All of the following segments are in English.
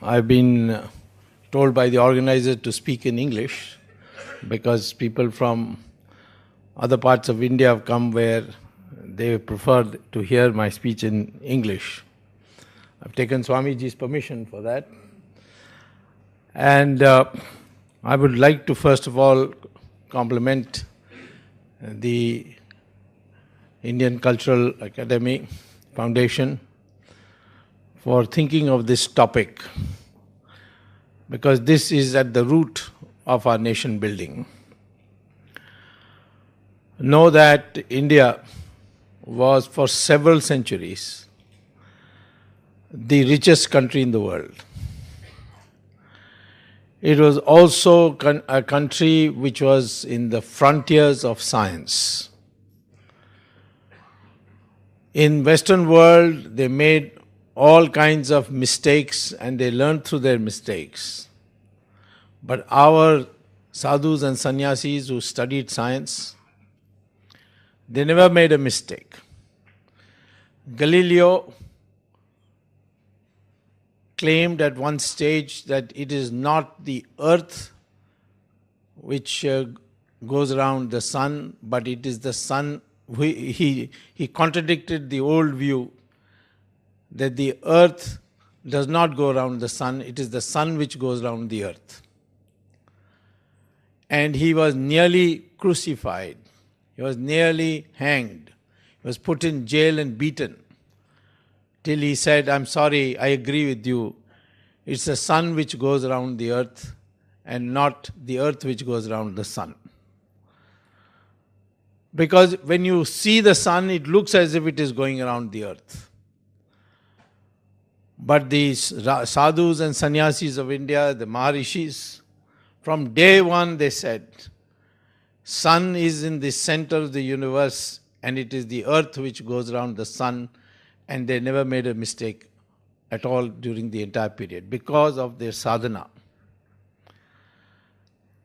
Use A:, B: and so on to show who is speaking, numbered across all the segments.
A: I've been told by the organizer to speak in English because people from other parts of India have come where they prefer to hear my speech in English. I've taken Swamiji's permission for that. And I would like to first of all compliment the Indian Cultural Academy Foundation for thinking of this topic, because this is at the root of our nation building. Know that India was for several centuries the richest country in the world. It was also a country which was in the frontiers of science. In Western world, they made all kinds of mistakes and they learned through their mistakes. But our sadhus and sannyasis who studied science, they never made a mistake. Galileo claimed at one stage that it is not the earth which goes around the sun, but it is the sun. He contradicted the old view that the earth does not go around the sun, it is the sun which goes around the earth. And he was nearly crucified. He was nearly hanged. He was put in jail and beaten till he said, "I'm sorry, I agree with you. It's the sun which goes around the earth and not the earth which goes around the sun." Because when you see the sun, it looks as if it is going around the earth. But the sadhus and sannyasis of India, the Maharishis, from day one they said, sun is in the center of the universe and it is the earth which goes around the sun, and they never made a mistake at all during the entire period because of their sadhana.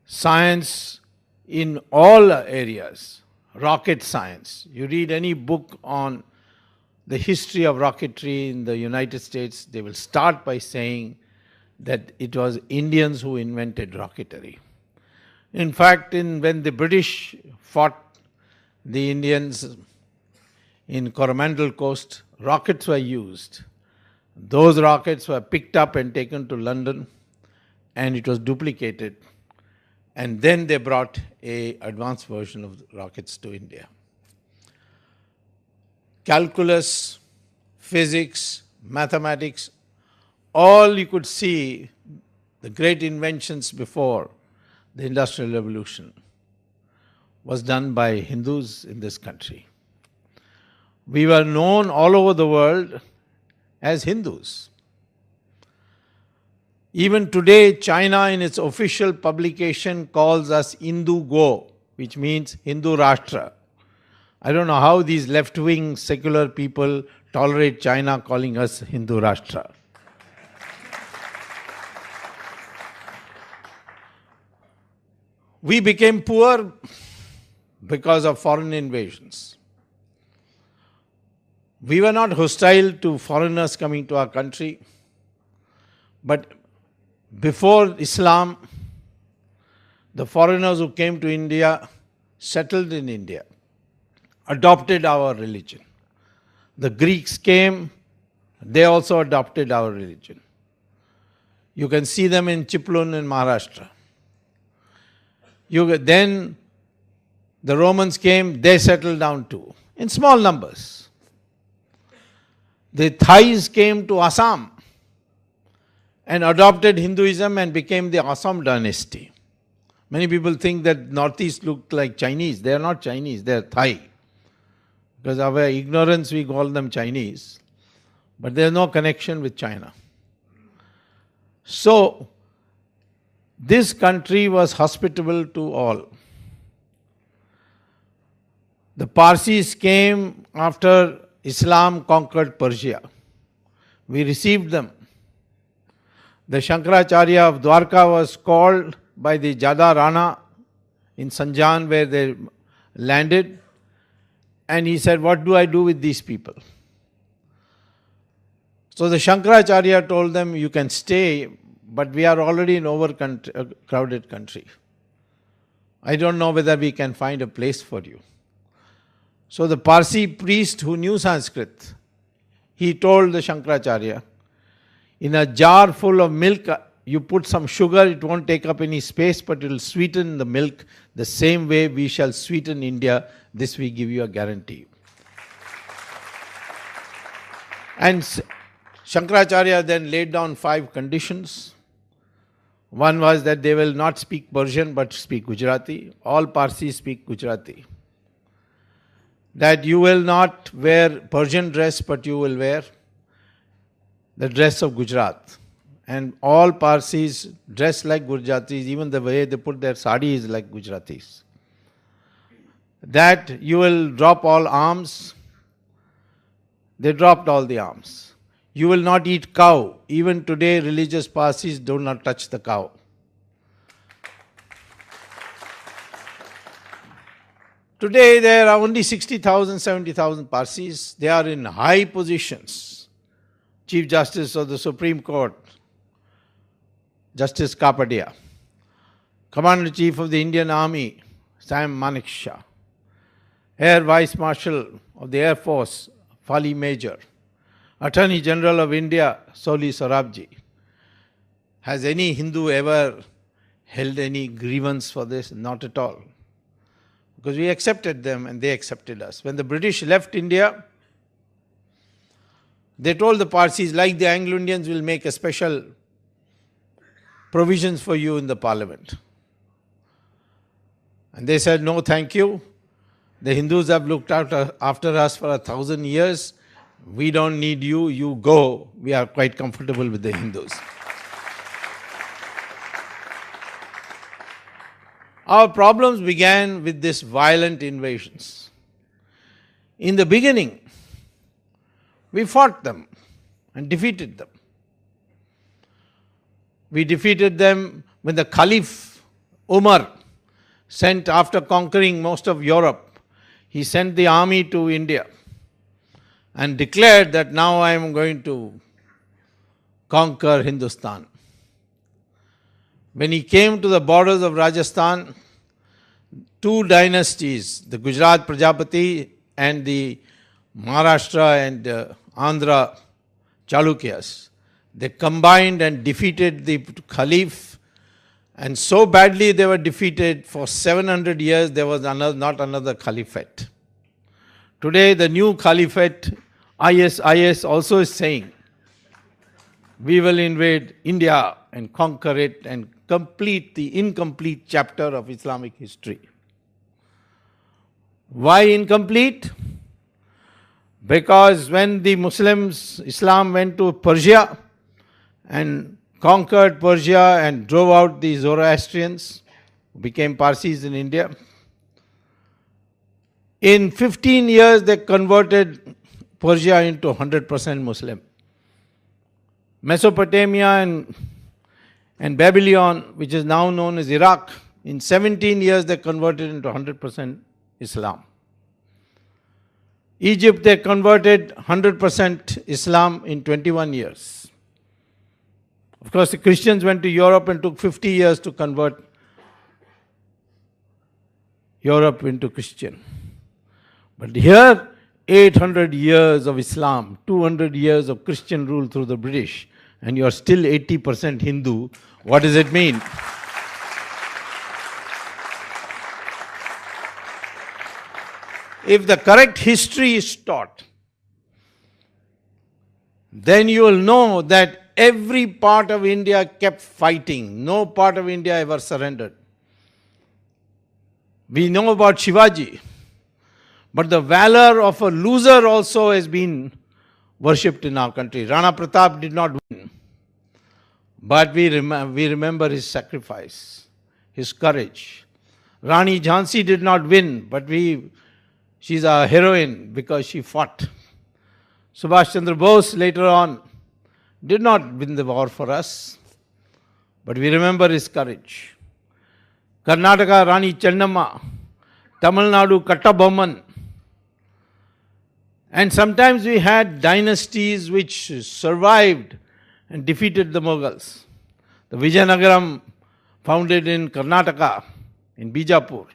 A: Science in all areas, rocket science. You read any book on the history of rocketry in the United States, they will start by saying that it was Indians who invented rocketry. In fact, when the British fought the Indians in Coromandel Coast, rockets were used. Those rockets were picked up and taken to London, and it was duplicated. And then they brought an advanced version of the rockets to India. Calculus, physics, mathematics, all you could see, the great inventions before the Industrial Revolution, was done by Hindus in this country. We were known all over the world as Hindus. Even today, China in its official publication calls us Hindu-Go, which means Hindu Rashtra. I don't know how these left-wing secular people tolerate China calling us Hindu Rashtra. We became poor because of foreign invasions. We were not hostile to foreigners coming to our country, but before Islam, the foreigners who came to India settled in India, adopted our religion. The Greeks came, they also adopted our religion. You can see them in Chiplun in Maharashtra. Then the Romans came, they settled down too, in small numbers. The Thais came to Assam and adopted Hinduism and became the Assam dynasty. Many people think that Northeast looked like Chinese. They are not Chinese, they are Thai. Because of our ignorance, we call them Chinese. But there is no connection with China. So, this country was hospitable to all. The Parsis came after Islam conquered Persia. We received them. The Shankaracharya of Dwarka was called by the Jada Rana in Sanjan where they landed, and he said, "What do I do with these people?" So the Shankaracharya told them, you can stay, but we are already in overcrowded country. I don't know whether we can find a place for you. So the Parsi priest who knew Sanskrit, he told the Shankaracharya, in a jar full of milk, you put some sugar, it won't take up any space, but it will sweeten the milk the same way we shall sweeten India. This we give you a guarantee. And Shankaracharya then laid down 5 conditions. One was that they will not speak Persian but speak Gujarati. All Parsis speak Gujarati. That you will not wear Persian dress but you will wear the dress of Gujarat. And all Parsis dress like Gujaratis, even the way they put their sari is like Gujaratis. That you will drop all arms. They dropped all the arms. You will not eat cow. Even today, religious Parsis do not touch the cow. Today, there are only 60,000, 70,000 Parsis. They are in high positions. Chief Justice of the Supreme Court, Justice Kapadia. Commander-in-Chief of the Indian Army, Sam Manekshaw. Air Vice Marshal of the Air Force, Fali Major. Attorney General of India, Soli Sorabji. Has any Hindu ever held any grievance for this? Not at all. Because we accepted them and they accepted us. When the British left India, they told the Parsis, like the Anglo-Indians, will make a special provisions for you in the parliament. And they said, no, thank you. The Hindus have looked after us for 1,000 years. We don't need you. You go. We are quite comfortable with the Hindus. Our problems began with these violent invasions. In the beginning, we fought them and defeated them. We defeated them when the Caliph Umar sent, after conquering most of Europe, he sent the army to India and declared that now I am going to conquer Hindustan. When he came to the borders of Rajasthan, 2 dynasties, the Gujarat Prajapati and the Maharashtra and Andhra Chalukyas, they combined and defeated the Caliph, and so badly they were defeated, for 700 years there was not another caliphate. Today the new caliphate, ISIS, also is saying, we will invade India and conquer it and complete the incomplete chapter of Islamic history. Why incomplete? Because when the Muslims, Islam went to Persia and conquered Persia and drove out the Zoroastrians, who became Parsis in India, in 15 years they converted Persia into 100% Muslim. Mesopotamia and Babylon, which is now known as Iraq, in 17 years they converted into 100% Islam. Egypt, they converted 100% Islam in 21 years. Of course, the Christians went to Europe and took 50 years to convert Europe into Christian. But here, 800 years of Islam, 200 years of Christian rule through the British, and you are still 80% Hindu. What does it mean? If the correct history is taught, then you will know that every part of India kept fighting. No part of India ever surrendered. We know about Shivaji, but the valor of a loser also has been worshipped in our country. Rana Pratap did not win, but we remember his sacrifice, his courage. Rani Jhansi did not win, but she's a heroine because she fought. Subhash Chandra Bose later on did not win the war for us, but we remember his courage. Karnataka, Rani Chennamma. Tamil Nadu, Kattabomman. And sometimes we had dynasties which survived and defeated the Mughals. The Vijayanagaram, founded in Karnataka, in Bijapur,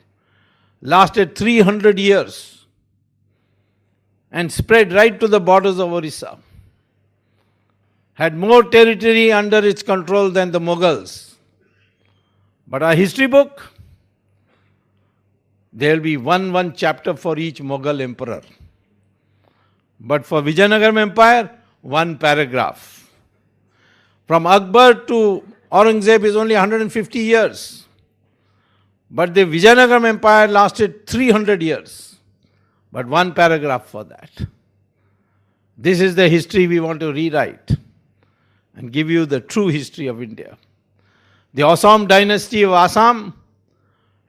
A: lasted 300 years and spread right to the borders of Orissa. Had more territory under its control than the Mughals. But our history book, there will be one chapter for each Mughal emperor. But for Vijayanagaram Empire, one paragraph. From Akbar to Aurangzeb is only 150 years. But the Vijayanagaram Empire lasted 300 years. But one paragraph for that. This is the history we want to rewrite and give you the true history of India. The Assam dynasty of Assam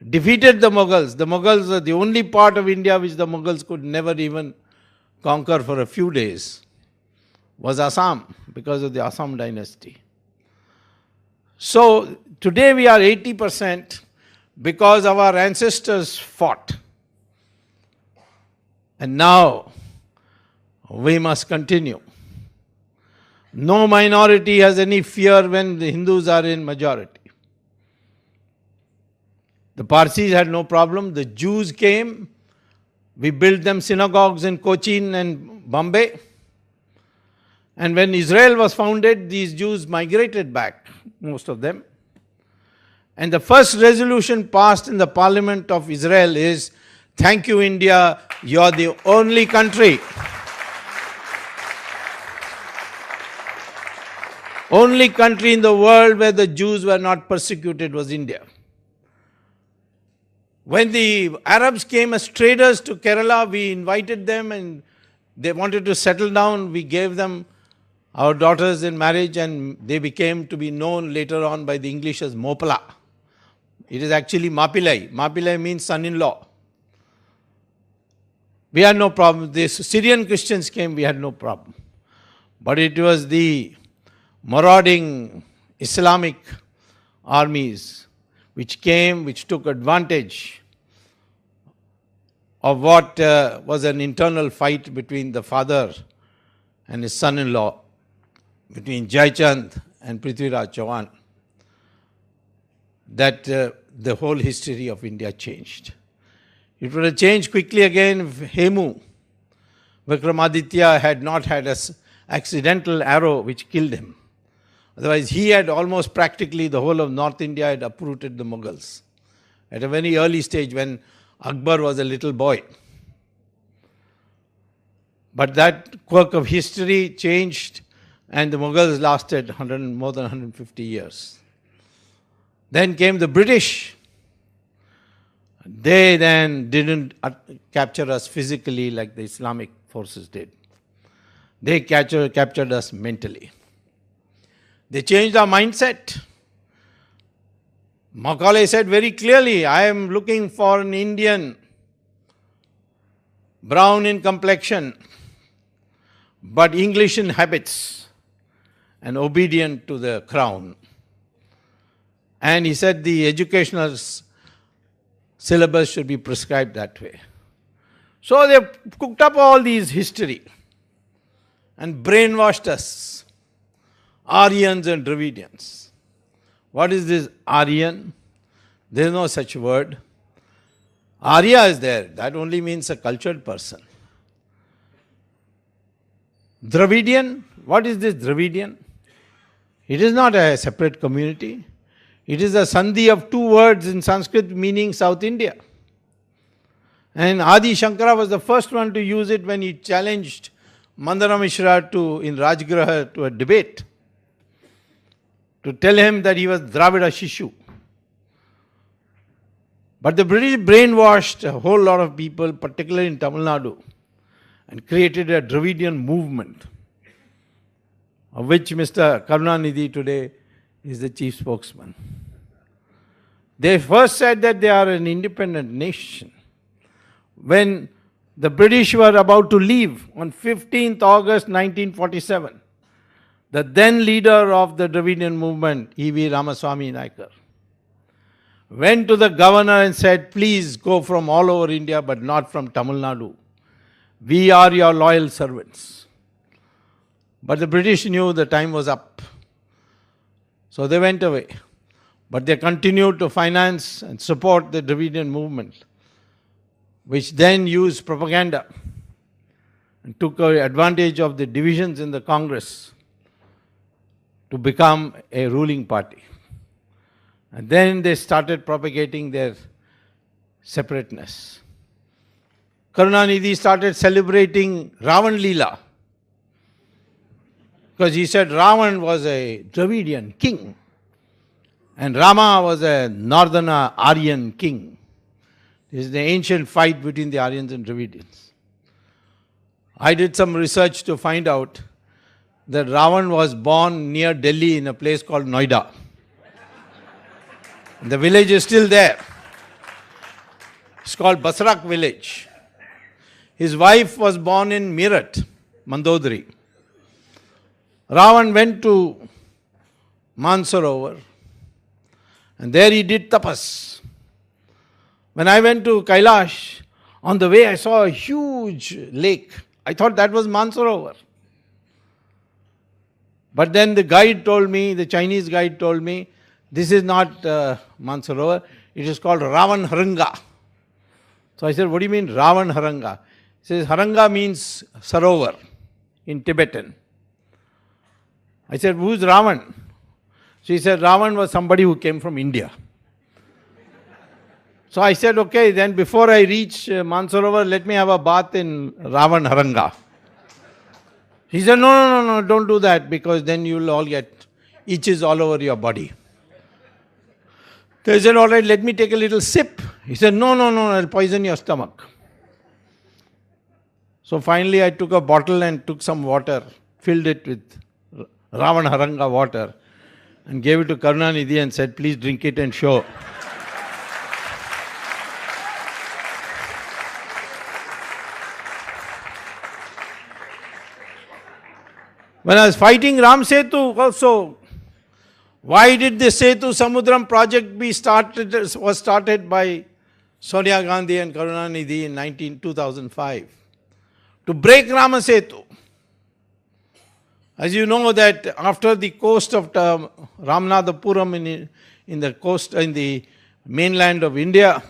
A: defeated the Mughals. The Mughals are the only part of India which the Mughals could never even conquer for a few days, was Assam, because of the Assam dynasty. So today we are 80% because our ancestors fought. And now we must continue. No minority has any fear when the Hindus are in majority. The Parsis had no problem. The Jews came. We built them synagogues in Cochin and Bombay. And when Israel was founded, these Jews migrated back, most of them. And the first resolution passed in the Parliament of Israel is, "Thank you, India, you're the only country. Only country in the world where the Jews were not persecuted was India." When the Arabs came as traders to Kerala, we invited them and they wanted to settle down. We gave them our daughters in marriage and they became to be known later on by the English as Mopala. It is actually Mapilai. Mapilai means son-in-law. We had no problem. The Syrian Christians came, we had no problem. But it was the marauding Islamic armies which came, which took advantage of what was an internal fight between the father and his son-in-law, between Jaichand and Prithviraj Chauhan, that the whole history of India changed. It would have changed quickly again if Hemu, Vikramaditya, had not had an accidental arrow which killed him. Otherwise, he had almost practically the whole of North India had uprooted the Mughals at a very early stage when Akbar was a little boy. But that quirk of history changed and the Mughals lasted more than 150 years. Then came the British. They then didn't capture us physically like the Islamic forces did. They captured us mentally. They changed our mindset. Macaulay said very clearly, "I am looking for an Indian, brown in complexion, but English in habits and obedient to the crown." And he said the educational syllabus should be prescribed that way. So they cooked up all these history and brainwashed us. Aryans and Dravidians. What is this Aryan? There is no such word. Arya is there. That only means a cultured person. Dravidian? What is this Dravidian? It is not a separate community. It is a sandhi of two words in Sanskrit meaning South India. And Adi Shankara was the first one to use it when he challenged Mandana Mishra in Rajgraha to a debate, to tell him that he was Dravida Shishu. But the British brainwashed a whole lot of people, particularly in Tamil Nadu, and created a Dravidian movement, of which Mr. Karunanidhi today is the chief spokesman. They first said that they are an independent nation. When the British were about to leave on 15th August 1947, the then leader of the Dravidian movement, E.V. Ramaswamy Naikar, went to the governor and said, "Please go from all over India but not from Tamil Nadu. we are your loyal servants. But the British knew the time was up. So they went away. But they continued to finance and support the Dravidian movement, which then used propaganda and took advantage of the divisions in the Congress to become a ruling party. And then they started propagating their separateness. Karunanidhi started celebrating Ravan Leela because he said Ravan was a Dravidian king and Rama was a northerner Aryan king. This is the ancient fight between the Aryans and Dravidians. I did some research to find out that Ravan was born near Delhi in a place called Noida. The village is still there. It's called Basrak village. His wife was born in Meerut, Mandodari. Ravan went to Mansarovar and there he did tapas. When I went to Kailash, on the way I saw a huge lake. I thought that was Mansarovar. But then the guide told me, the Chinese guide told me, this is not Mansarovar, it is called Ravan Haranga. So I said, what do you mean Ravan Haranga? He says, Haranga means Sarovar in Tibetan. I said, who's Ravan? She said, Ravan was somebody who came from India. So I said, okay, then before I reach Mansarovar, let me have a bath in Ravan Haranga. He said, no, don't do that because then you'll all get itches all over your body. They said, all right, let me take a little sip. He said, no, I'll poison your stomach. So finally I took a bottle and took some water, filled it with Ravan Haranga water and gave it to Karunanidhi and said, please drink it and show. When I was fighting Ram Setu also, why did the Setu Samudram project was started by Sonia Gandhi and Karunanidhi in 2005? To break Rama Setu. As you know that after the coast of Ramanathapuram in the mainland of India,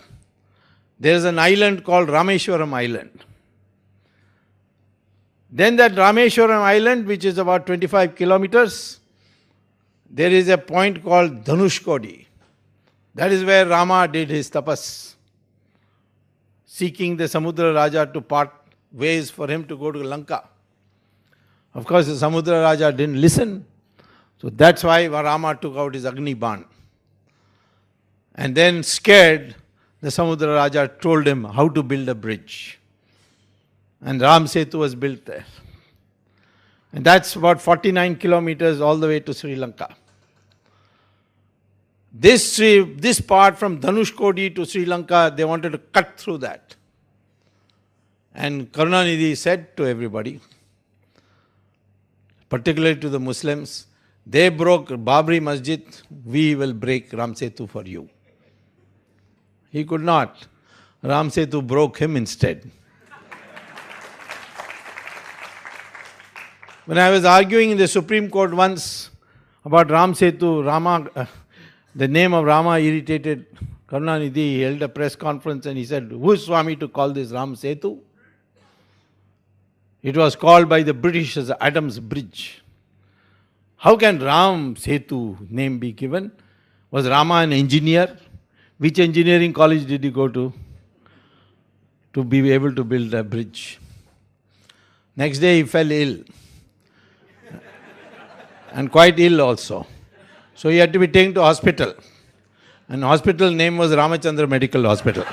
A: there is an island called Rameshwaram Island. Then that Rameshwaram Island, which is about 25 kilometers, there is a point called Dhanushkodi. That is where Rama did his tapas, seeking the Samudra Raja to part ways for him to go to Lanka. Of course, the Samudra Raja didn't listen. So that's why Rama took out his Agni Ban. And then scared, the Samudra Raja told him how to build a bridge. And Ram Setu was built there. And that's about 49 kilometers all the way to Sri Lanka. This part from Dhanushkodi to Sri Lanka, they wanted to cut through that. And Karunanidhi said to everybody, particularly to the Muslims, they broke Babri Masjid, we will break Ram Setu for you. He could not. Ram Setu broke him instead. When I was arguing in the Supreme Court once about Ram Setu, the name of Rama irritated Karunanidhi. He held a press conference and he said, who is Swami to call this Ram Setu? It was called by the British as Adam's Bridge. How can Ram Setu name be given? Was Rama an engineer? Which engineering college did he go to be able to build a bridge? Next day he fell ill. And quite ill also. So he had to be taken to hospital. And the hospital name was Ramachandra Medical Hospital.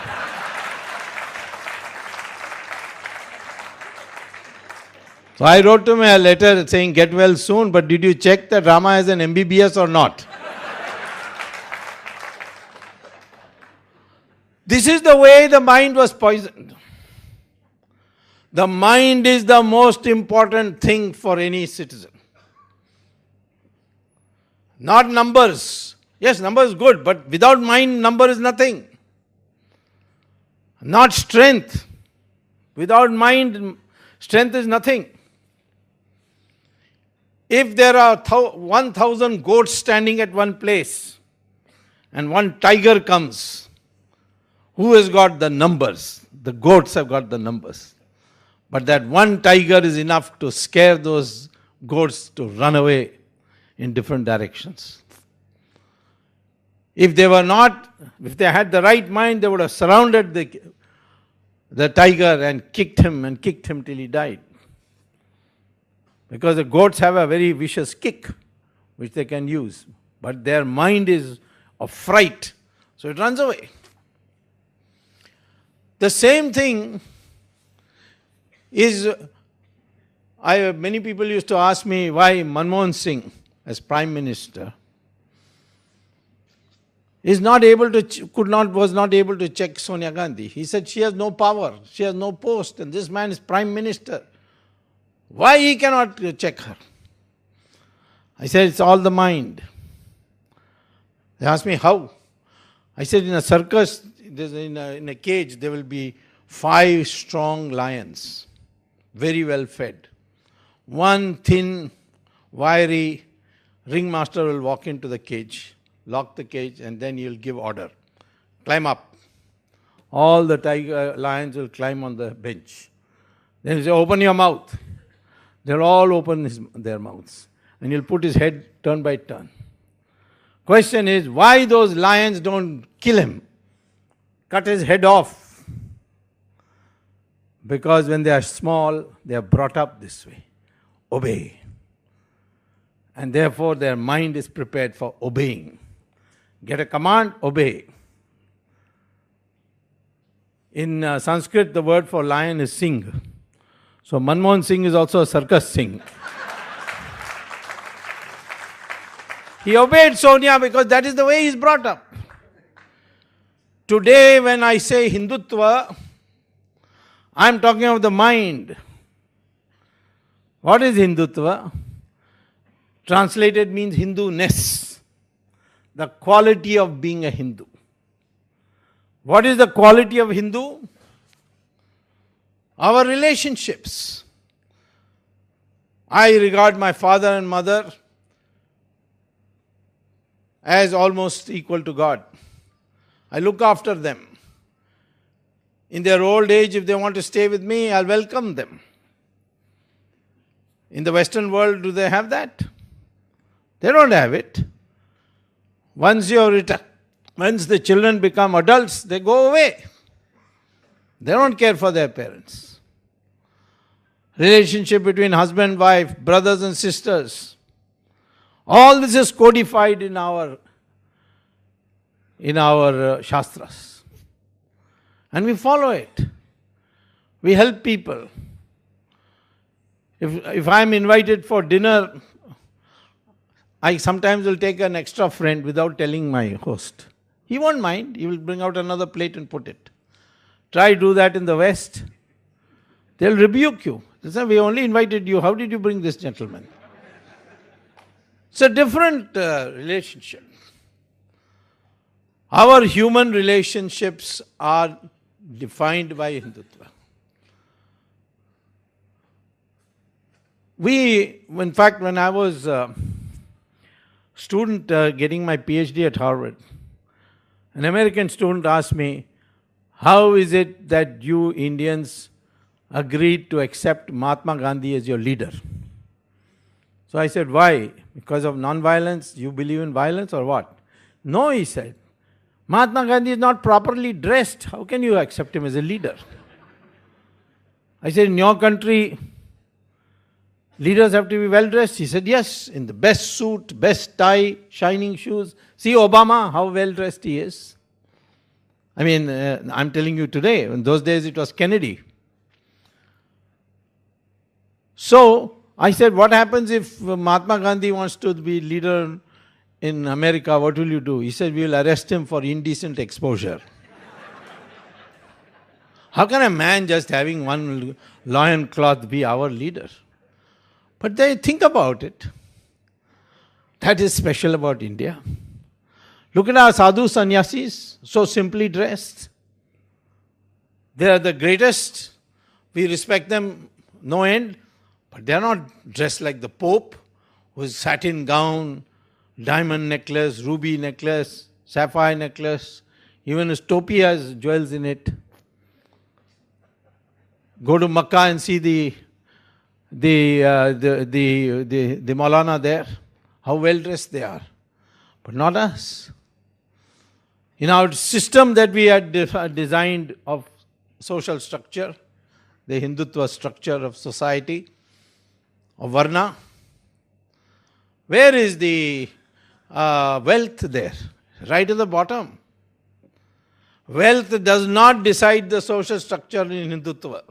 A: So I wrote to him a letter saying, get well soon, but did you check that Rama has an MBBS or not? This is the way the mind was poisoned. The mind is the most important thing for any citizen. Not numbers. Yes, number is good, but without mind, number is nothing. Not strength. Without mind, Strength is nothing. If there are 1,000 goats standing at one place and one tiger comes, who has got the numbers? The goats have got the numbers. But that one tiger is enough to scare those goats to run away in different directions. If they had the right mind, they would have surrounded the tiger and kicked him till he died. Because the goats have a very vicious kick which they can use. But their mind is of fright, so it runs away. The same thing is, many people used to ask me why Manmohan Singh, as Prime Minister, was not able to check Sonia Gandhi. He said she has no power, she has no post, and this man is Prime Minister. Why he cannot check her? I said it's all the mind. They asked me how. I said in a circus, in a cage, there will be 5 strong lions, very well fed. One thin, wiry ringmaster will walk into the cage, lock the cage, and then he'll give order. Climb up. All the lions will climb on the bench. Then he'll say, open your mouth. They'll all open their mouths. And he'll put his head turn by turn. Question is, why those lions don't kill him? Cut his head off. Because when they are small, they are brought up this way. Obey. And therefore their mind is prepared for obeying. Get a command, obey. In Sanskrit, the word for lion is Singh. So Manmohan Singh is also a circus Singh. He obeyed Sonia because that is the way he is brought up. Today when I say Hindutva, I am talking of the mind. What is Hindutva? Translated means Hindu-ness. The quality of being a Hindu. What is the quality of Hindu? Our relationships. I regard my father and mother as almost equal to God. I look after them. In their old age, if they want to stay with me, I'll welcome them. In the Western world, do they have that? They don't have it. Once the children become adults, they go away. They don't care for their parents. Relationship between husband, wife, brothers and sisters. All this is codified in our Shastras. And we follow it. We help people. If I am invited for dinner, I sometimes will take an extra friend without telling my host. He won't mind. He will bring out another plate and put it. Try do that in the West. They'll rebuke you. They say, we only invited you. How did you bring this gentleman? It's a different relationship. Our human relationships are defined by Hindutva. In fact, when I was a student getting my PhD at Harvard, an American student asked me, how is it that you Indians agreed to accept Mahatma Gandhi as your leader? So I said, why? Because of non-violence? You believe in violence or what? No, he said. Mahatma Gandhi is not properly dressed. How can you accept him as a leader? I said, in your country, leaders have to be well dressed. He said, yes, in the best suit, best tie, shining shoes. See Obama, how well dressed he is. I mean, I'm telling you today, in those days it was Kennedy. So, I said, what happens if Mahatma Gandhi wants to be leader in America? What will you do? He said, we will arrest him for indecent exposure. How can a man just having one loin cloth be our leader? But they think about it. That is special about India. Look at our sadhu sannyasis, so simply dressed. They are the greatest. We respect them no end, but they are not dressed like the Pope, whose satin gown, diamond necklace, ruby necklace, sapphire necklace, even his topi has jewels in it. Go to Makkah and see the Maulana there, how well dressed they are. But not us. In our system that we had designed of social structure, the Hindutva structure of society, of Varna, where is the wealth there? Right at the bottom. Wealth does not decide the social structure in Hindutva.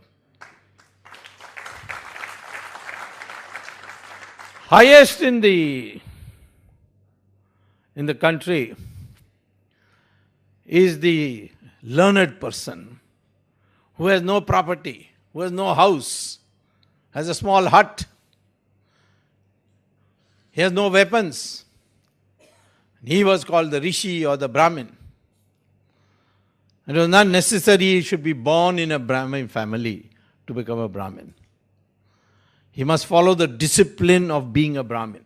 A: Highest in the country is the learned person who has no property, who has no house, has a small hut. He has no weapons. He was called the Rishi or the Brahmin. It was not necessary he should be born in a Brahmin family to become a Brahmin. He must follow the discipline of being a Brahmin.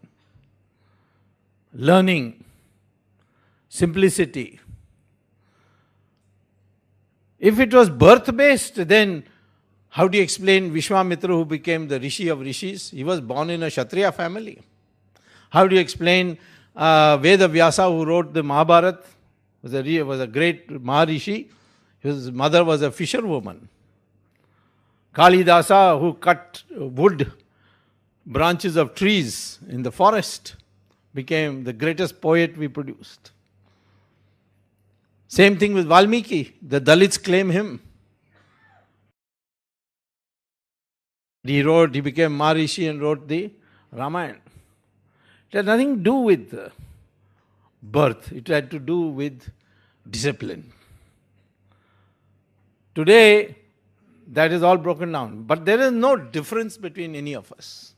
A: Learning, simplicity. If it was birth-based, then how do you explain Vishwamitra, who became the Rishi of Rishis? He was born in a Kshatriya family. How do you explain Veda Vyasa, who wrote the Mahabharata, was a great Maharishi? His mother was a fisherwoman. Kalidasa, who cut wood, branches of trees in the forest, became the greatest poet we produced. Same thing with Valmiki. The Dalits claim him. He became Maharishi and wrote the Ramayana. It had nothing to do with birth. It had to do with discipline. Today, that is all broken down. But there is no difference between any of us.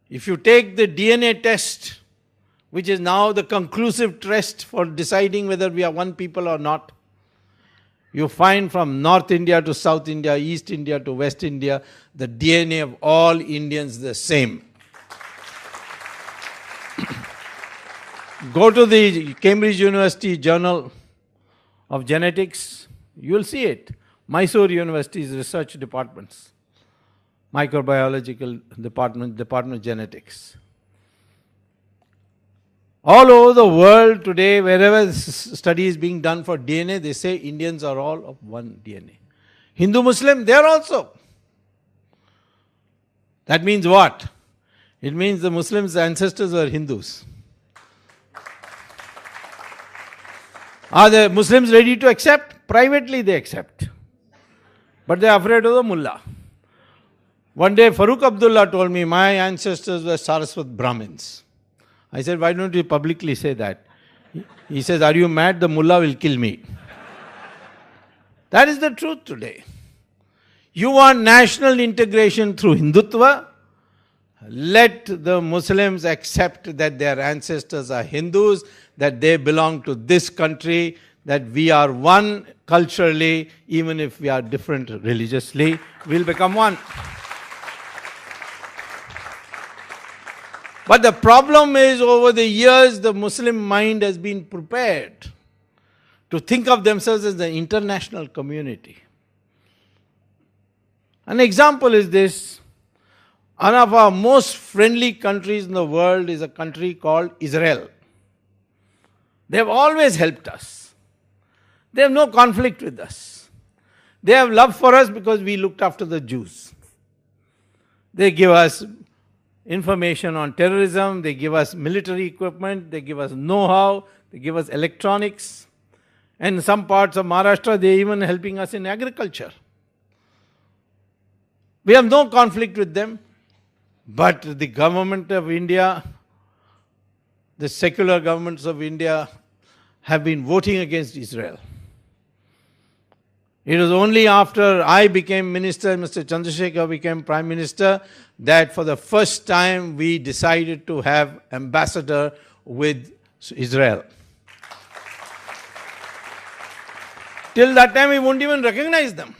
A: If you take the DNA test, which is now the conclusive test for deciding whether we are one people or not, you find from North India to South India, East India to West India, the DNA of all Indians the same. Go to the Cambridge University Journal of Genetics, you will see it. Mysore University's research departments, microbiological department of genetics. All over the world today, wherever study is being done for DNA, they say Indians are all of one DNA. Hindu, Muslim, they are also. That means what? It means the Muslims' ancestors were Hindus. Are the Muslims ready to accept? Privately they accept. But they are afraid of the mullah. One day Farooq Abdullah told me, my ancestors were Saraswat Brahmins. I said, why don't you publicly say that? He says, are you mad? The mullah will kill me. That is the truth today. You want national integration through Hindutva? Let the Muslims accept that their ancestors are Hindus, that they belong to this country, that we are one culturally, even if we are different religiously, we'll become one. But the problem is, over the years, the Muslim mind has been prepared to think of themselves as the international community. An example is this. One of our most friendly countries in the world is a country called Israel. They have always helped us. They have no conflict with us. They have love for us because we looked after the Jews. They give us information on terrorism, they give us military equipment, they give us know-how, they give us electronics. And in some parts of Maharashtra, they are even helping us in agriculture. We have no conflict with them, but the government of India, the secular governments of India have been voting against Israel. It was only after I became minister, Mr. Chandrasekhar became prime minister, that for the first time we decided to have ambassador with Israel. Till that time we wouldn't even recognize them.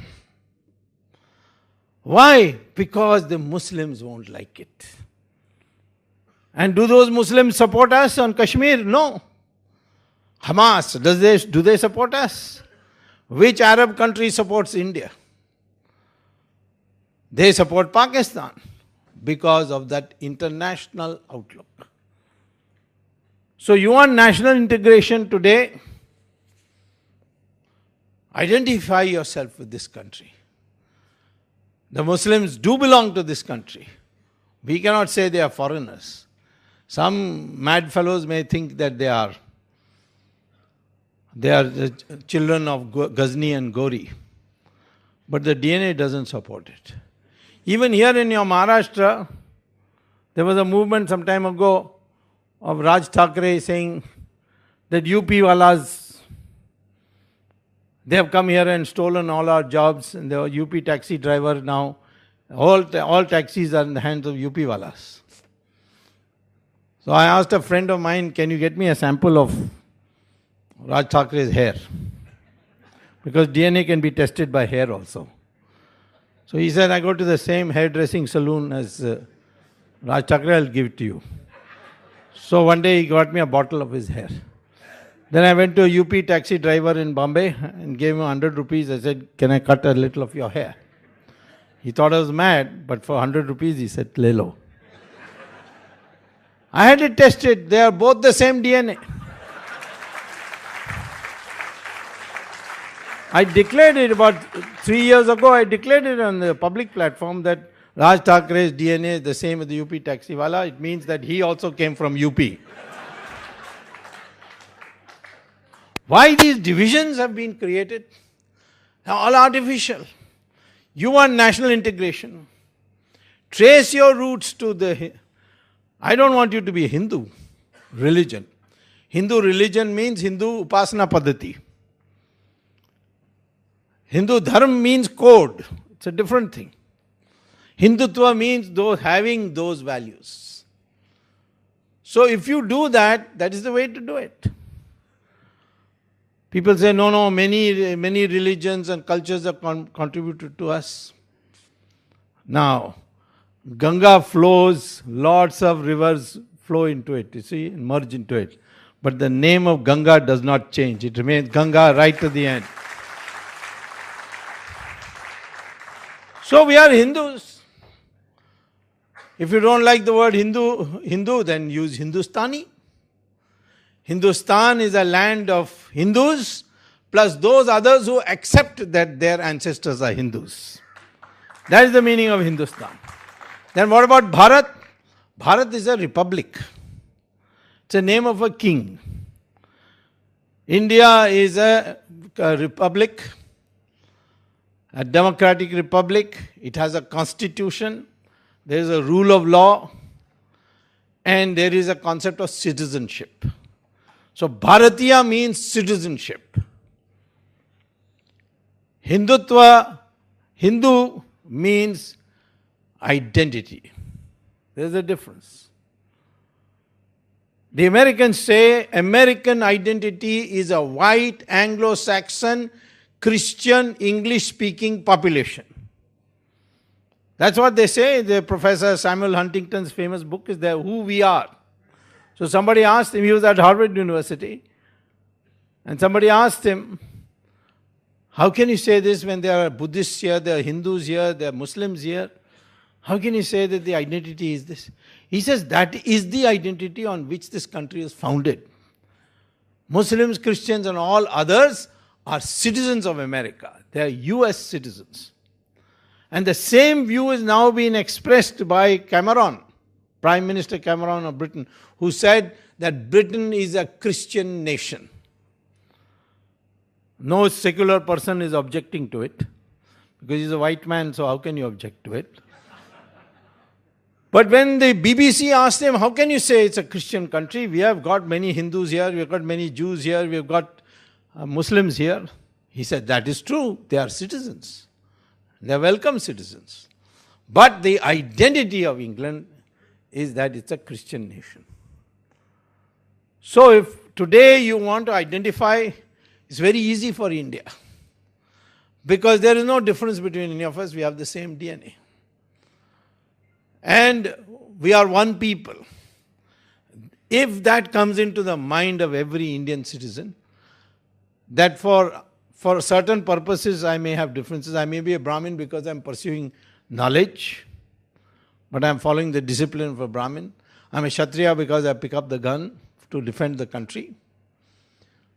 A: Why? Because the Muslims won't like it. And do those Muslims support us on Kashmir? No. Hamas, do they support us? Which Arab country supports India? They support Pakistan because of that international outlook. So you want national integration today? Identify yourself with this country. The Muslims do belong to this country. We cannot say they are foreigners. Some mad fellows may think that they are the children of Ghazni and Gori. But the DNA doesn't support it. Even here in your Maharashtra, there was a movement some time ago of Raj Thackeray saying that UP walas, they have come here and stolen all our jobs, and the UP taxi driver now, all taxis are in the hands of UP walas. So I asked a friend of mine, can you get me a sample of Raj Thackeray's hair? Because DNA can be tested by hair also. So he said, I go to the same hairdressing saloon as Raj Thackeray, I'll give it to you. So one day he got me a bottle of his hair. Then I went to a UP taxi driver in Bombay and gave him 100 rupees. I said, can I cut a little of your hair? He thought I was mad, but for 100 rupees he said, le lo. I had it tested. They are both the same DNA. I declared it about 3 years ago. I declared it on the public platform that Raj Thackeray's DNA is the same as the UP taxiwala. It means that he also came from UP. Why these divisions have been created? They're all artificial. You want national integration. Trace your roots to the... I don't want you to be Hindu religion. Hindu religion means Hindu Upasana Paddhati. Hindu Dharma means code. It's a different thing. Hindutva means having those values. So if you do that, that is the way to do it. People say, no, many religions and cultures have contributed to us. Now, Ganga flows, lots of rivers flow into it, you see, and merge into it. But the name of Ganga does not change. It remains Ganga right to the end. So we are Hindus. If you don't like the word Hindu, then use Hindustani. Hindustan is a land of Hindus plus those others who accept that their ancestors are Hindus. That is the meaning of Hindustan. Then what about Bharat? Bharat is a republic. It's a name of a king. India is a republic, a democratic republic. It has a constitution. There is a rule of law. And there is a concept of citizenship. So Bharatiya means citizenship. Hindutva, Hindu means identity. There's a difference. The Americans say American identity is a white, Anglo-Saxon, Christian, English-speaking population. That's what they say. The Professor Samuel Huntington's famous book is there, Who We Are. So somebody asked him, he was at Harvard University, and somebody asked him, how can you say this when there are Buddhists here, there are Hindus here, there are Muslims here? How can you say that the identity is this? He says that is the identity on which this country is founded. Muslims, Christians and all others are citizens of America. They are US citizens. And the same view is now being expressed by Cameron, Prime Minister Cameron of Britain, who said that Britain is a Christian nation. No secular person is objecting to it, because he's a white man, so how can you object to it? But when the BBC asked him, how can you say it's a Christian country? We have got many Hindus here, we have got many Jews here, we have got Muslims here. He said, that is true, they are citizens. They are welcome citizens. But the identity of England is that it's a Christian nation. So if today you want to identify, it's very easy for India. Because there is no difference between any of us, we have the same DNA. and we are one people. If that comes into the mind of every Indian citizen, that for certain purposes I may have differences. I may be a Brahmin because I am pursuing knowledge, but I am following the discipline of a Brahmin. I am a Kshatriya because I pick up the gun to defend the country.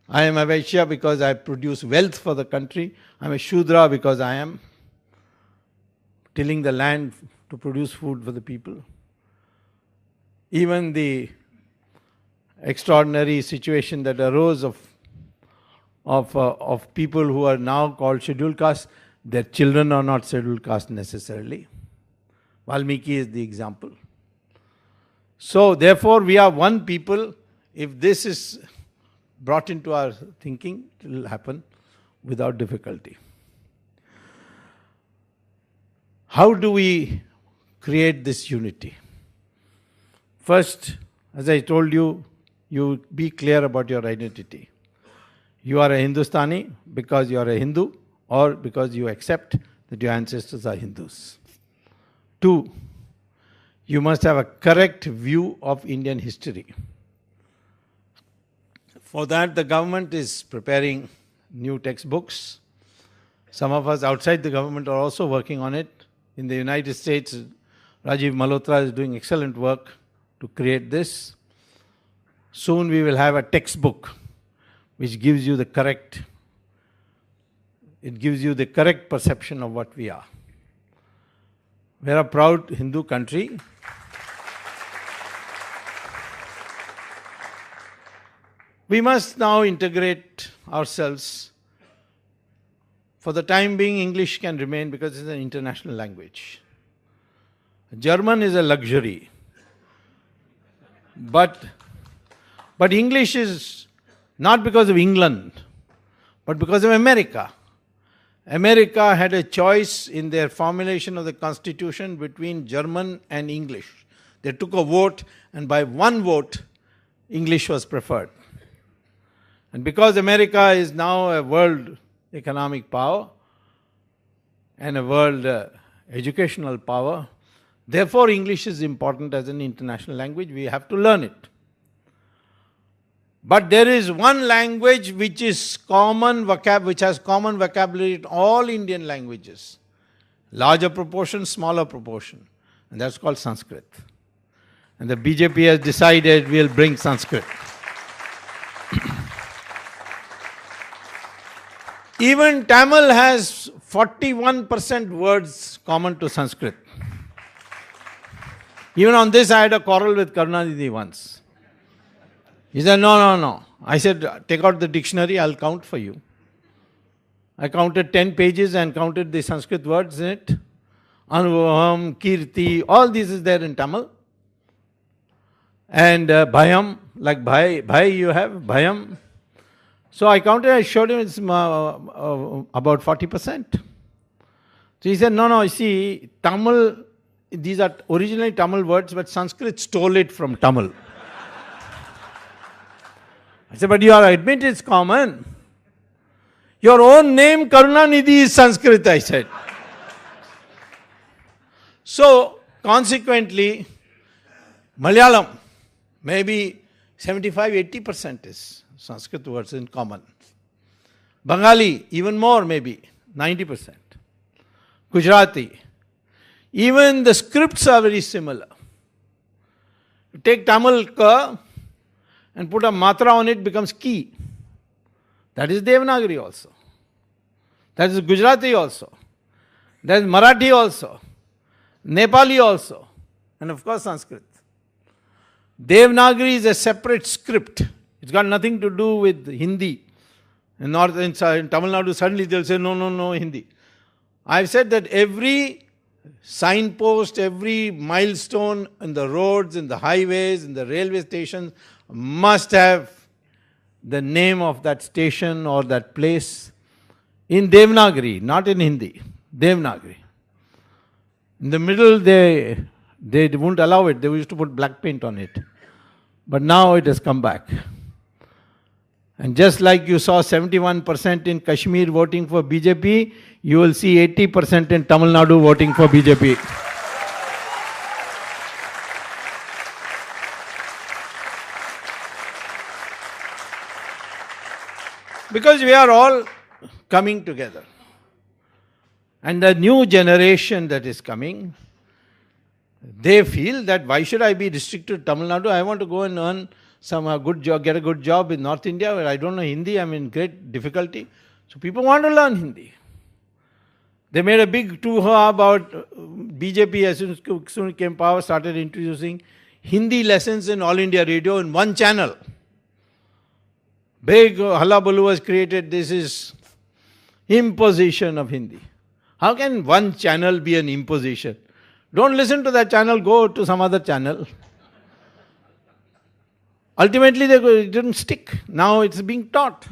A: I am a Vaishya because I produce wealth for the country. I am a Shudra because I am tilling the land to produce food for the people. Even the extraordinary situation that arose of people who are now called scheduled caste, their children are not scheduled caste necessarily. Valmiki is the example. So therefore we are one people. If this is brought into our thinking, it will happen without difficulty. How do we create this unity? First, as I told you, you be clear about your identity. You are a Hindustani because you are a Hindu or because you accept that your ancestors are Hindus. 2, you must have a correct view of Indian history. For that, the government is preparing new textbooks. Some of us outside the government are also working on it. In the United States, Rajiv Malhotra is doing excellent work to create this. Soon we will have a textbook which gives you the correct perception of what we are. We are a proud Hindu country. We must now integrate ourselves. For the time being, English can remain because it's an international language. German is a luxury. But English is not because of England, but because of America. America had a choice in their formulation of the Constitution between German and English. They took a vote, and by one vote, English was preferred. And because America is now a world economic power and a world educational power, therefore English is important as an international language. We have to learn it. But there is one language which is which has common vocabulary in all Indian languages. Larger proportion, smaller proportion. And that's called Sanskrit. And the BJP has decided we'll bring Sanskrit. Even Tamil has 41% words common to Sanskrit. Even on this I had a quarrel with Karunanidhi once. He said, no. I said, take out the dictionary, I'll count for you. I counted 10 pages and counted the Sanskrit words in it. Anubhavam, Kirti, all this is there in Tamil. And Bhayam, like Bhai you have, Bhayam. So I counted, I showed him it's about 40%. So he said, no, you see, Tamil, these are originally Tamil words, but Sanskrit stole it from Tamil. I said, but you are admit it's common. Your own name, Karunanidhi, is Sanskrit, I said. So, consequently, Malayalam, maybe 75-80% is Sanskrit words in common. Bengali, even more, maybe 90%. Gujarati, even the scripts are very similar. You take Tamil ka and put a matra on it, becomes ki. That is Devanagari also. That is Gujarati also. That is Marathi also. Nepali also. And of course Sanskrit. Devanagari is a separate script. It's got nothing to do with Hindi. In Tamil Nadu, suddenly they'll say, no, Hindi. I've said that every signpost, every milestone in the roads, in the highways, in the railway stations must have the name of that station or that place in Devanagari, not in Hindi. Devanagari. In the middle, they wouldn't allow it. They used to put black paint on it. But now it has come back. And just like you saw 71% in Kashmir voting for BJP, you will see 80% in Tamil Nadu voting for BJP. Because we are all coming together. And the new generation that is coming, they feel that why should I be restricted to Tamil Nadu? I want to go and earn some good job, get a good job in North India where I don't know Hindi, I'm in great difficulty. So people want to learn Hindi. They made a big hoo-ha about BJP as soon as came power, started introducing Hindi lessons in All India Radio in one channel. Big hullabaloo was created. This is imposition of Hindi. How can one channel be an imposition? Don't listen to that channel, go to some other channel. Ultimately, it didn't stick. Now it's being taught.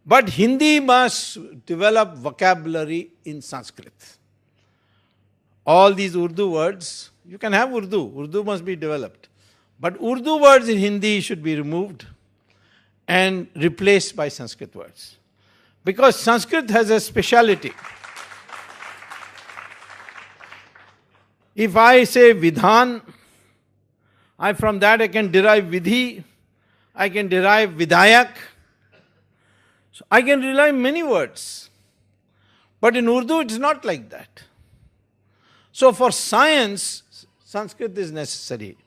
A: But Hindi must develop vocabulary in Sanskrit. All these Urdu words, you can have Urdu. Urdu must be developed. But Urdu words in Hindi should be removed and replaced by Sanskrit words. Because Sanskrit has a speciality. If I say Vidhan, from that I can derive Vidhi, I can derive Vidayak. So I can derive many words. But in Urdu it is not like that. So for science, Sanskrit is necessary.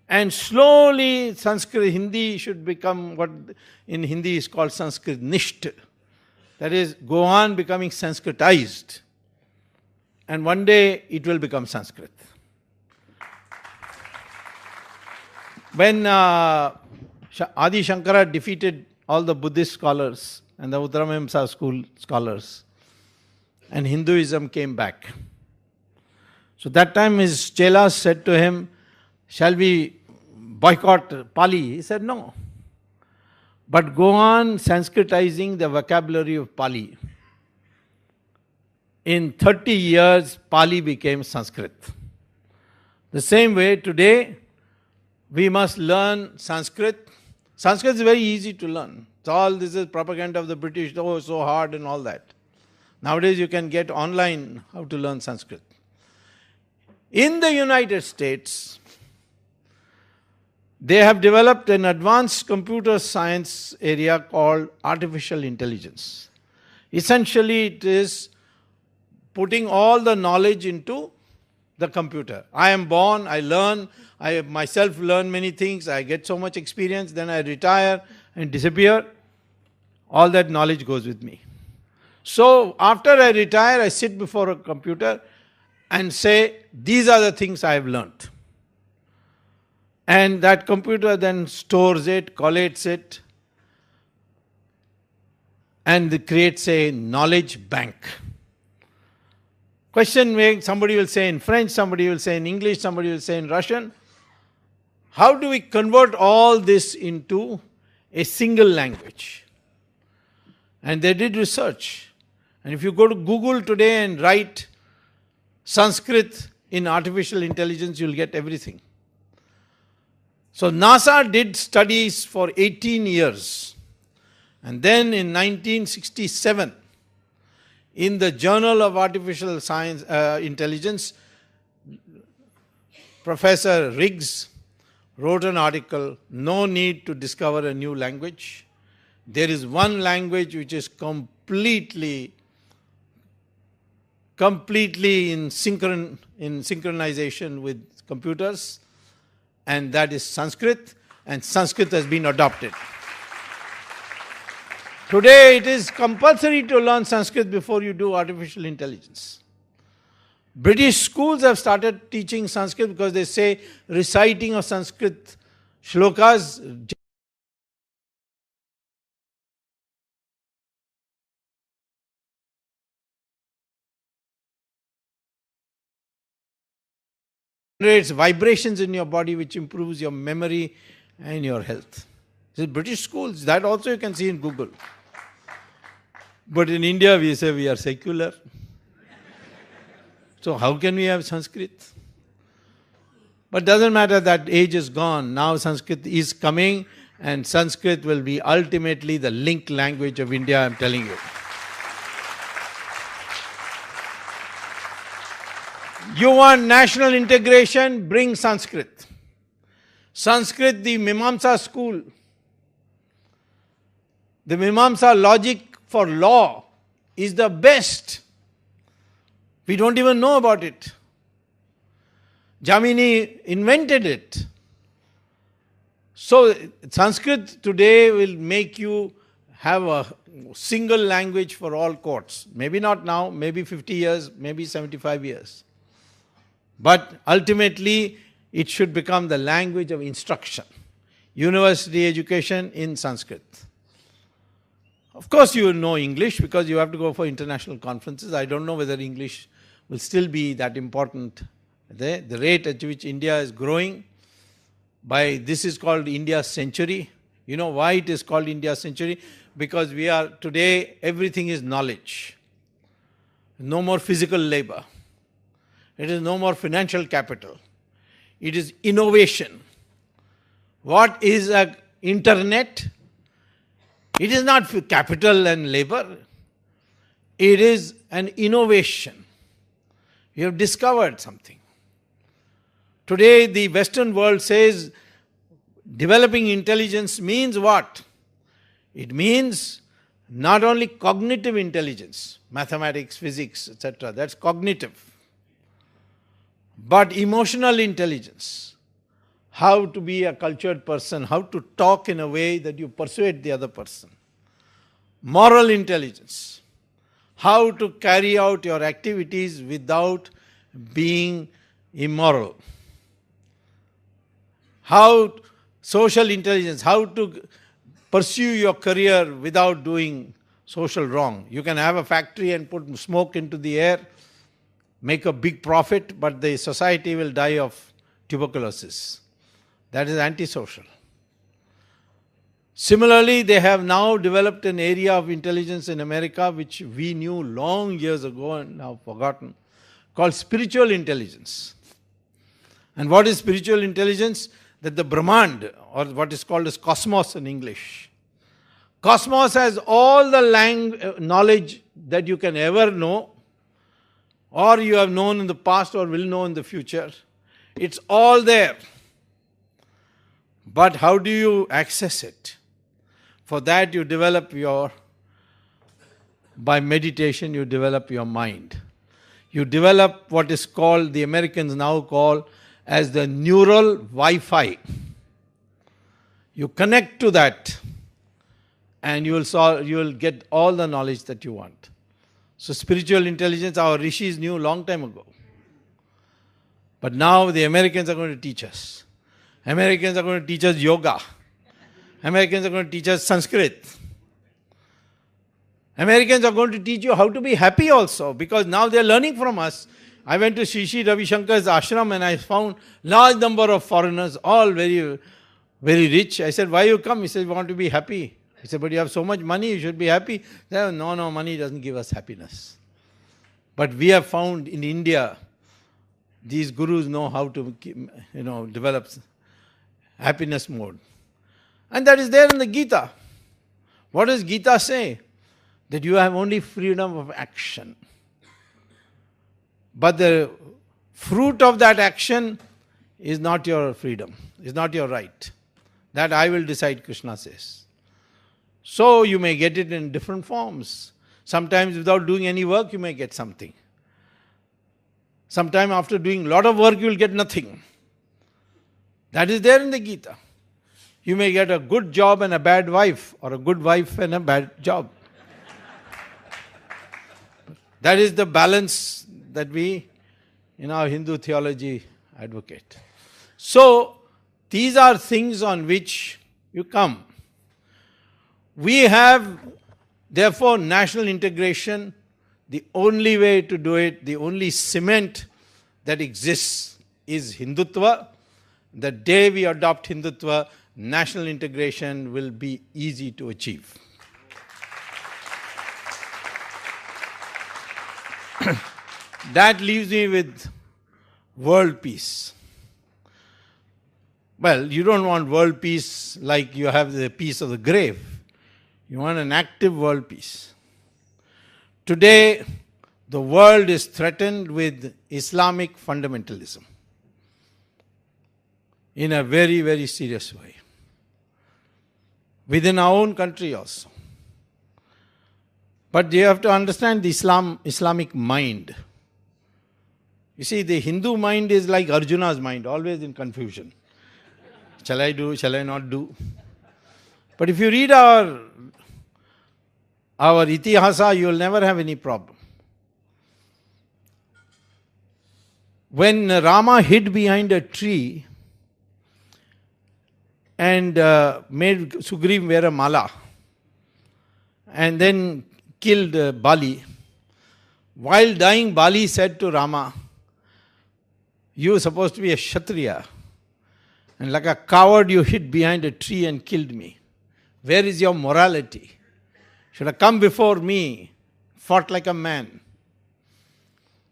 A: And slowly Sanskrit, Hindi should become what in Hindi is called Sanskrit Nisht. That is, go on becoming Sanskritized. And one day it will become Sanskrit. When Adi Shankara defeated all the Buddhist scholars and the Uttaramimsa school scholars, and Hinduism came back. So that time his chelas said to him, shall we boycott Pali? He said no. But go on Sanskritizing the vocabulary of Pali. In 30 years, Pali became Sanskrit. The same way, today, we must learn Sanskrit. Sanskrit is very easy to learn. It's all this is propaganda of the British, oh, so hard and all that. Nowadays, you can get online how to learn Sanskrit. In the United States, they have developed an advanced computer science area called artificial intelligence. Essentially, it is putting all the knowledge into the computer. I am born, I learn, I myself learn many things, I get so much experience, then I retire and disappear. All that knowledge goes with me. So after I retire, I sit before a computer and say, these are the things I have learnt. And that computer then stores it, collates it, and creates a knowledge bank. Question, somebody will say in French, somebody will say in English, somebody will say in Russian. How do we convert all this into a single language? And they did research. And if you go to Google today and write Sanskrit in artificial intelligence, you'll get everything. So NASA did studies for 18 years. And then in 1967, in the Journal of Artificial Science Intelligence, Professor Riggs wrote an article, No Need to Discover a New Language. There is one language which is completely in synchronization with computers, and that is Sanskrit, and Sanskrit has been adopted. Today it is compulsory to learn Sanskrit before you do artificial intelligence. British schools have started teaching Sanskrit because they say reciting of Sanskrit shlokas generates vibrations in your body which improves your memory and your health. This is British schools. That also you can see in Google. But in India we say we are secular. So how can we have Sanskrit? But doesn't matter, that age is gone. Now Sanskrit is coming, and Sanskrit will be ultimately the link language of India, I am telling you. You want national integration? Bring Sanskrit. Sanskrit, the Mimamsa school. The Mimamsa logic for law is the best. We don't even know about it. Jamini invented it. So Sanskrit today will make you have a single language for all courts. Maybe not now, maybe 50 years, maybe 75 years. But ultimately, it should become the language of instruction. University education in Sanskrit. Of course, you will know English because you have to go for international conferences. I don't know whether English will still be that important. The rate at which India is growing, this is called India's century. You know why it is called India's century? Because we are today, everything is knowledge. No more physical labor. It is no more financial capital. It is innovation. What is an internet? It is not capital and labor. It is an innovation. You have discovered something. Today, the Western world says developing intelligence means what? It means not only cognitive intelligence, mathematics, physics, etc., that's cognitive, but emotional intelligence. How to be a cultured person, how to talk in a way that you persuade the other person. Moral intelligence, how to carry out your activities without being immoral. Social intelligence, how to pursue your career without doing social wrong. You can have a factory and put smoke into the air, make a big profit, but the society will die of tuberculosis. That is antisocial. Similarly, they have now developed an area of intelligence in America which we knew long years ago and now forgotten, called spiritual intelligence. And what is spiritual intelligence? That the Brahmand, or what is called as cosmos in English. Cosmos has all the knowledge that you can ever know, or you have known in the past or will know in the future. It's all there. But how do you access it? For that you develop by meditation you develop your mind. You develop what is called, the Americans now call, as the neural Wi-Fi. You connect to that and you will get all the knowledge that you want. So spiritual intelligence, our rishis knew long time ago. But now the Americans are going to teach us. Americans are going to teach us yoga. Americans are going to teach us Sanskrit. Americans are going to teach you how to be happy also, because now they are learning from us. I went to Sri Ravi Shankar's ashram and I found large number of foreigners, all very, very rich. I said, why you come? He said, we want to be happy. I said, but you have so much money, you should be happy. They said, no, money doesn't give us happiness. But we have found in India, these gurus know how to develop happiness mode. And that is there in the Gita. What does Gita say? That you have only freedom of action. But the fruit of that action is not your freedom, is not your right. That I will decide, Krishna says. So you may get it in different forms. Sometimes without doing any work, you may get something. Sometime after doing a lot of work, you will get nothing. That is there in the Gita. You may get a good job and a bad wife, or a good wife and a bad job. That is the balance that we, in our Hindu theology, advocate. So, these are things on which you come. We have, therefore, national integration. The only way to do it, the only cement that exists is Hindutva. The day we adopt Hindutva, national integration will be easy to achieve. That leaves me with world peace. Well, you don't want world peace like you have the peace of the grave. You want an active world peace. Today, the world is threatened with Islamic fundamentalism in a very, very serious way. Within our own country also. But you have to understand the Islamic mind. You see, the Hindu mind is like Arjuna's mind, always in confusion. Shall I do? Shall I not do? But if you read our Itihasa, you will never have any problem. When Rama hid behind a tree and made Sugriv wear a mala and then killed Bali, while dying, Bali said to Rama, "You were supposed to be a Kshatriya, and like a coward you hid behind a tree and killed me. Where is your morality? Should have come before me, fought like a man."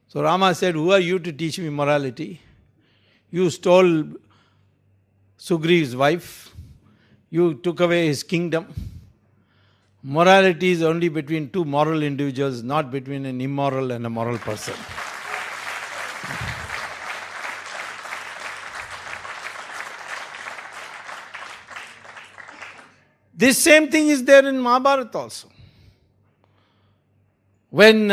A: So Rama said, "Who are you to teach me morality? You stole Sugriv's wife. You took away his kingdom. Morality is only between two moral individuals, not between an immoral and a moral person." This same thing is there in Mahabharata also. When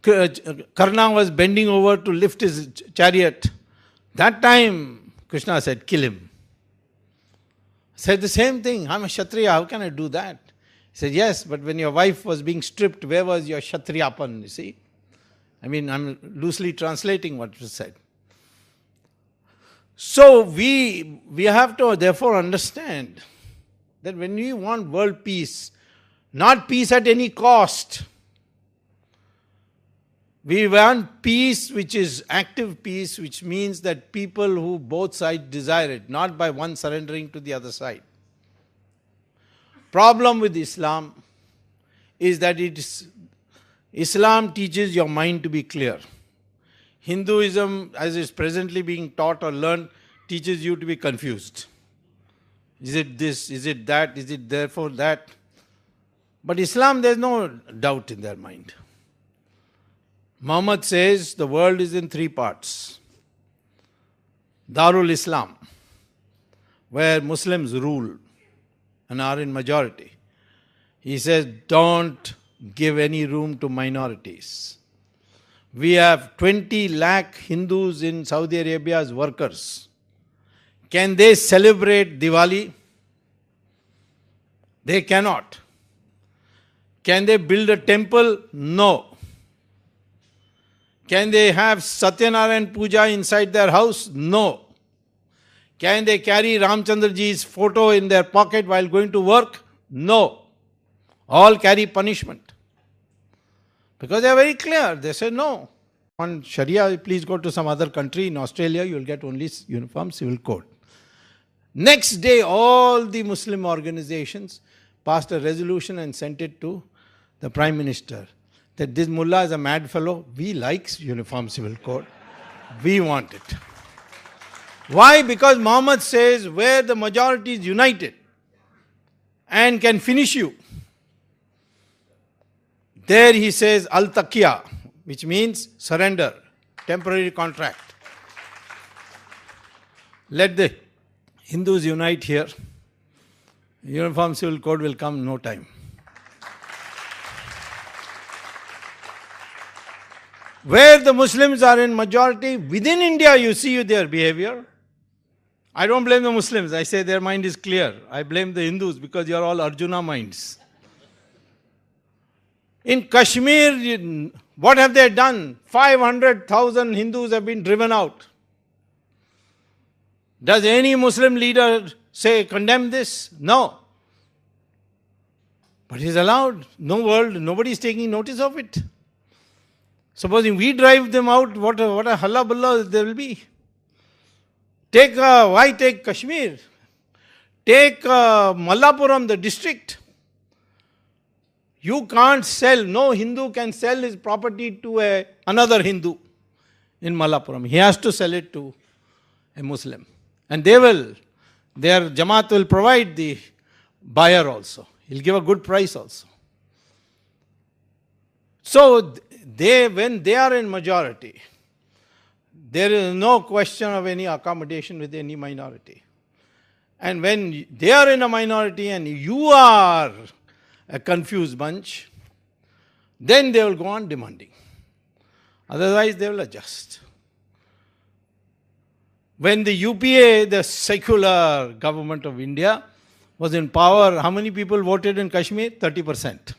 A: Karna was bending over to lift his chariot, that time Krishna said, "Kill him." Said the same thing, "I'm a Kshatriya, how can I do that?" He said, "Yes, but when your wife was being stripped, where was your Kshatriyapan?" You see? I mean, I'm loosely translating what was said. So we have to therefore understand that when we want world peace, not peace at any cost, we want peace which is active peace, which means that people who both sides desire it, not by one surrendering to the other side. Problem with Islam is that Islam teaches your mind to be clear. Hinduism, as is presently being taught or learned, teaches you to be confused. Is it this? Is it that? Is it therefore that? But Islam, there's no doubt in their mind. Muhammad says the world is in three parts. Darul Islam, where Muslims rule and are in majority. He says, don't give any room to minorities. We have 20 lakh Hindus in Saudi Arabia as workers. Can they celebrate Diwali? They cannot. Can they build a temple? No. Can they have Satyanarayan Puja inside their house? No. Can they carry Ramchandraji's photo in their pocket while going to work? No. All carry punishment. Because they are very clear. They say no. On Sharia, please go to some other country. In Australia, you will get only uniform civil code. Next day, all the Muslim organizations passed a resolution and sent it to the Prime Minister that this mullah is a mad fellow. We like uniform civil code. We want it. Why? Because Muhammad says where the majority is united and can finish you, there he says al-taqiyya, which means surrender, temporary contract. Let the Hindus unite here. Uniform civil code will come in no time. Where the Muslims are in majority, within India you see their behavior. I don't blame the Muslims. I say their mind is clear. I blame the Hindus because you are all Arjuna minds. In Kashmir, what have they done? 500,000 Hindus have been driven out. Does any Muslim leader say, condemn this? No. But it is allowed. Nobody is taking notice of it. Supposing we drive them out, what a halla-bulla there will be. Why take Kashmir? Take Mallapuram, the district. You can't sell, no Hindu can sell his property to another Hindu in Mallapuram. He has to sell it to a Muslim. And their Jamaat will provide the buyer also. He'll give a good price also. So, when they are in majority, there is no question of any accommodation with any minority. And when they are in a minority and you are a confused bunch, then they will go on demanding. Otherwise, they will adjust. When the UPA, the secular government of India, was in power, how many people voted in Kashmir? 30%.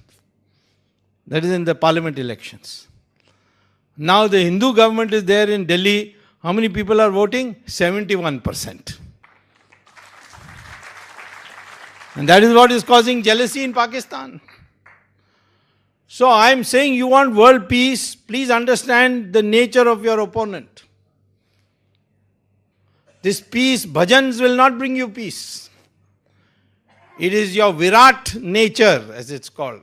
A: That is in the parliament elections. Now the Hindu government is there in Delhi. How many people are voting? 71%. And that is what is causing jealousy in Pakistan. So I am saying you want world peace, please understand the nature of your opponent. This peace, bhajans will not bring you peace. It is your Virat nature, as it's called.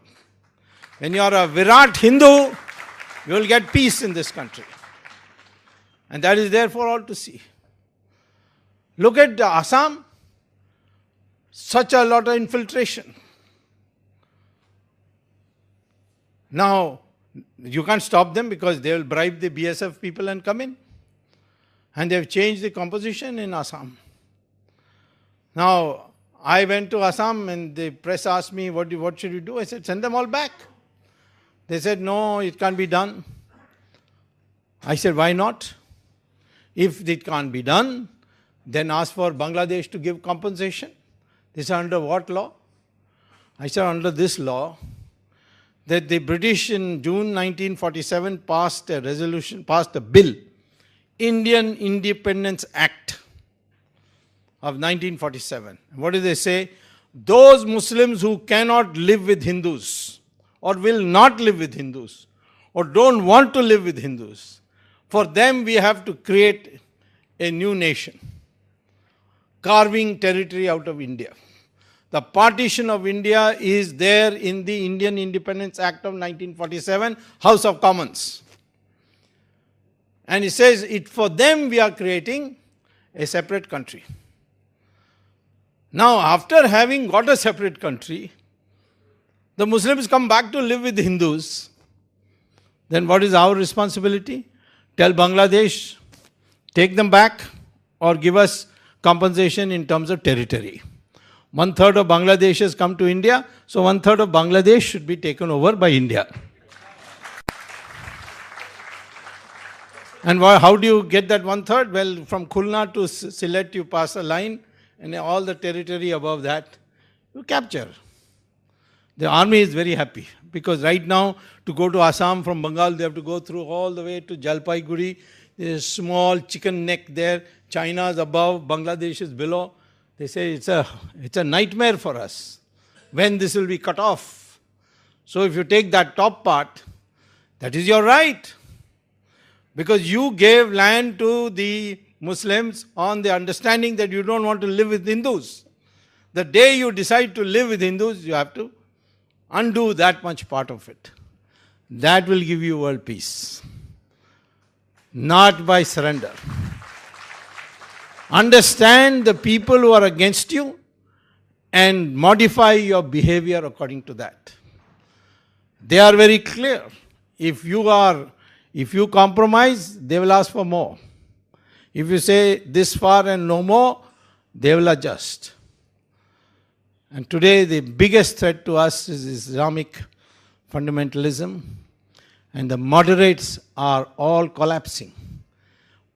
A: When you are a Virat Hindu, you will get peace in this country. And that is there for all to see. Look at Assam. Such a lot of infiltration. Now, you can't stop them because they will bribe the BSF people and come in. And they have changed the composition in Assam. Now, I went to Assam and the press asked me, what should you do? I said, send them all back. They said, no, it can't be done. I said, why not? If it can't be done, then ask for Bangladesh to give compensation. This is under what law? I said, under this law, that the British in June 1947 passed a bill, Indian Independence Act of 1947. What do they say? Those Muslims who cannot live with Hindus, or will not live with Hindus, or don't want to live with Hindus, for them we have to create a new nation, carving territory out of India. The partition of India is there in the Indian Independence Act of 1947, House of Commons. And it says, for them we are creating a separate country. Now, after having got a separate country, the Muslims come back to live with the Hindus. Then what is our responsibility? Tell Bangladesh, take them back or give us compensation in terms of territory. 1/3 of Bangladesh has come to India, so 1/3 of Bangladesh should be taken over by India. And how do you get that 1/3? Well, from Khulna to Sylhet, you pass a line, and all the territory above that, you capture. The army is very happy, because right now, to go to Assam from Bengal, they have to go through all the way to Jalpaiguri. There is a small chicken neck there. China is above, Bangladesh is below. They say it's a nightmare for us when this will be cut off. So if you take that top part, that is your right. Because you gave land to the Muslims on the understanding that you don't want to live with Hindus. The day you decide to live with Hindus, you have to undo that much part of it. That will give you world peace. Not by surrender. Understand the people who are against you and modify your behavior according to that. They are very clear. If you compromise, they will ask for more. If you say this far and no more, they will adjust. And today the biggest threat to us is Islamic fundamentalism, and the moderates are all collapsing.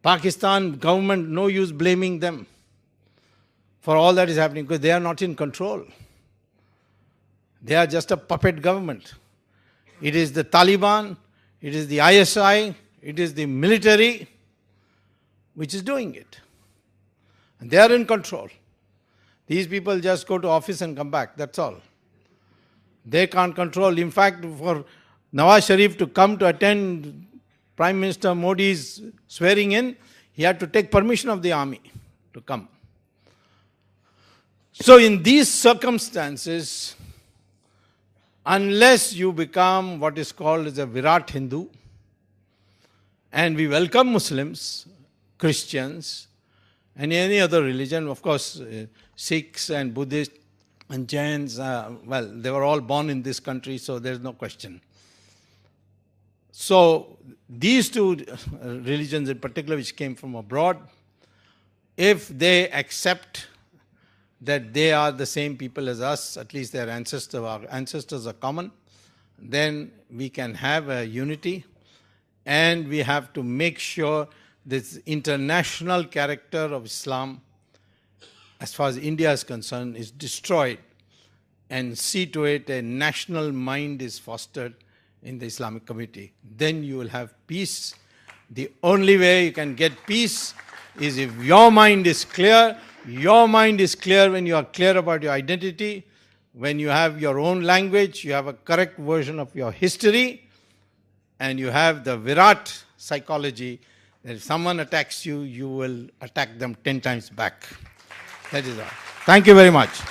A: Pakistan government, no use blaming them for all that is happening, because they are not in control. They are just a puppet government. It is the Taliban, it is the ISI, it is the military which is doing it. And they are in control. These people just go to office and come back, that's all. They can't control. In fact, for Nawaz Sharif to come to attend Prime Minister Modi's swearing in, he had to take permission of the army to come. So in these circumstances, unless you become what is called as a Virat Hindu, and we welcome Muslims, Christians, and any other religion, of course, Sikhs and Buddhists and Jains, well, they were all born in this country, so there's no question. So these two religions in particular, which came from abroad, if they accept that they are the same people as us, at least their ancestors are common, then we can have a unity, and we have to make sure this international character of Islam, as far as India is concerned, is destroyed, and see to it a national mind is fostered in the Islamic community. Then you will have peace. The only way you can get peace is if your mind is clear. Your mind is clear when you are clear about your identity, when you have your own language, you have a correct version of your history, and you have the Virat psychology that if someone attacks you, you will attack them 10 times back. That is all. Thank you very much.